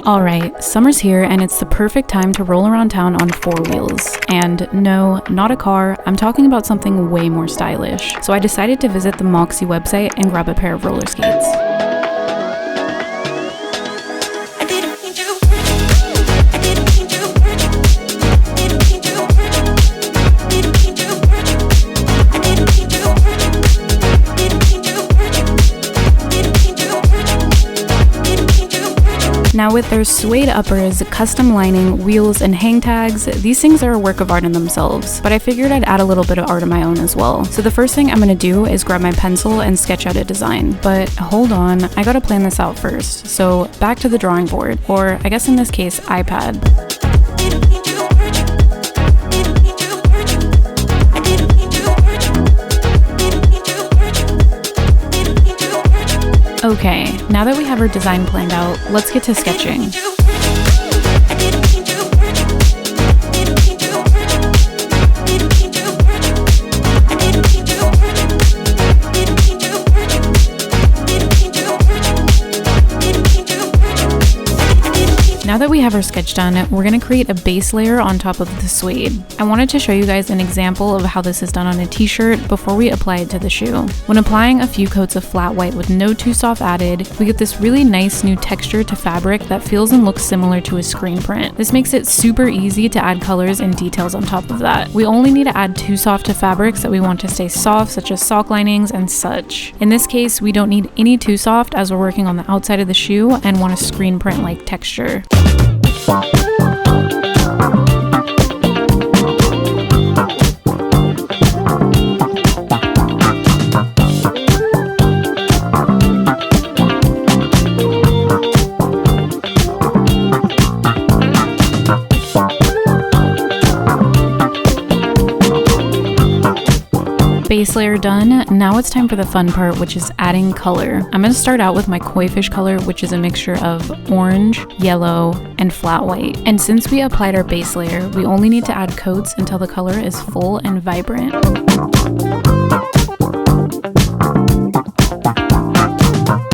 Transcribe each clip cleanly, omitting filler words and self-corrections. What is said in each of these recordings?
Alright, summer's here and it's the perfect time to roll around town on 4 wheels. And no, not a car, I'm talking about something way more stylish. So I decided to visit the Moxi website and grab a pair of roller skates. Now with their suede uppers, custom lining, wheels, and hang tags, these things are a work of art in themselves, but I figured I'd add a little bit of art of my own as well. So the first thing I'm gonna do is grab my pencil and sketch out a design. But hold on, I gotta plan this out first. So back to the drawing board, or I guess in this case, iPad. Okay, now that we have our design planned out, let's get to sketching. Now that we have our sketch done, we're going to create a base layer on top of the suede. I wanted to show you guys an example of how this is done on a t-shirt before we apply it to the shoe. When applying a few coats of flat white with no too soft added, we get this really nice new texture to fabric that feels and looks similar to a screen print. This makes it super easy to add colors and details on top of that. We only need to add too soft to fabrics that we want to stay soft, such as sock linings and such. In this case, we don't need any too soft as we're working on the outside of the shoe and want a screen print like texture. Base layer done, now it's time for the fun part, which is adding color. I'm going to start out with my koi fish color, which is a mixture of orange, yellow, and flat white. And since we applied our base layer, we only need to add coats until the color is full and vibrant.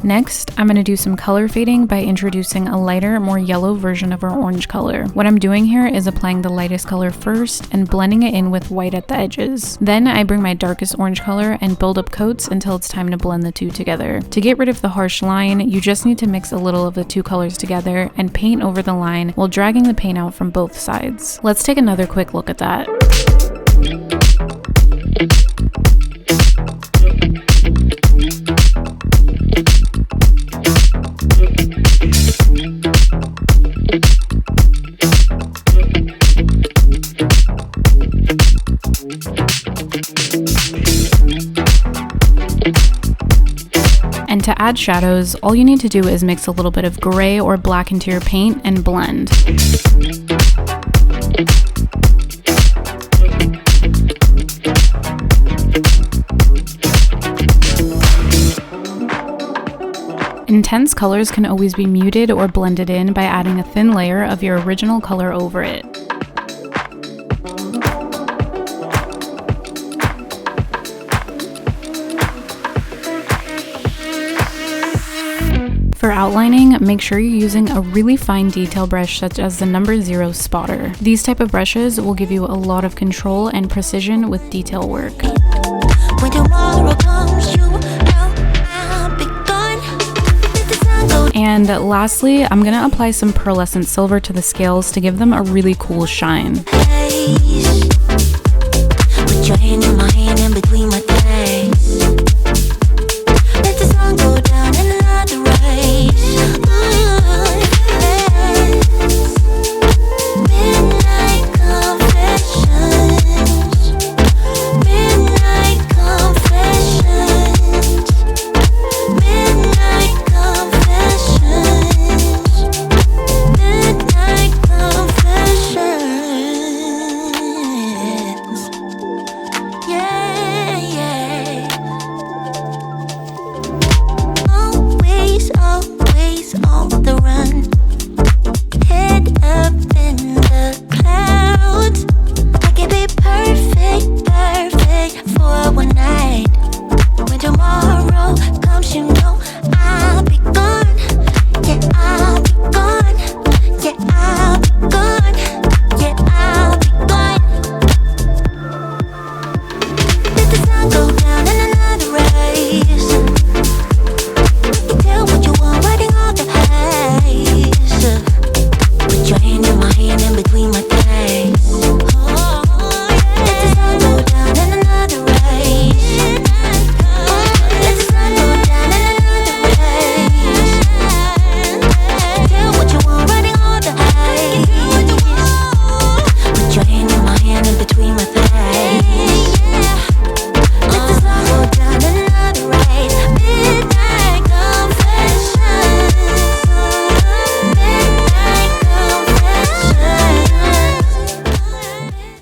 Next, I'm going to do some color fading by introducing a lighter, more yellow version of our orange color. What I'm doing here is applying the lightest color first and blending it in with white at the edges. Then I bring my darkest orange color and build up coats until it's time to blend the two together. To get rid of the harsh line, you just need to mix a little of the two colors together and paint over the line while dragging the paint out from both sides. Let's take another quick look at that. And to add shadows, all you need to do is mix a little bit of gray or black into your paint and blend. Intense colors can always be muted or blended in by adding a thin layer of your original color over it. For outlining, make sure you're using a really fine detail brush such as the number 0 spotter. These type of brushes will give you a lot of control and precision with detail work. And lastly, I'm going to apply some pearlescent silver to the scales to give them a really cool shine. Put your hand in my hand in between.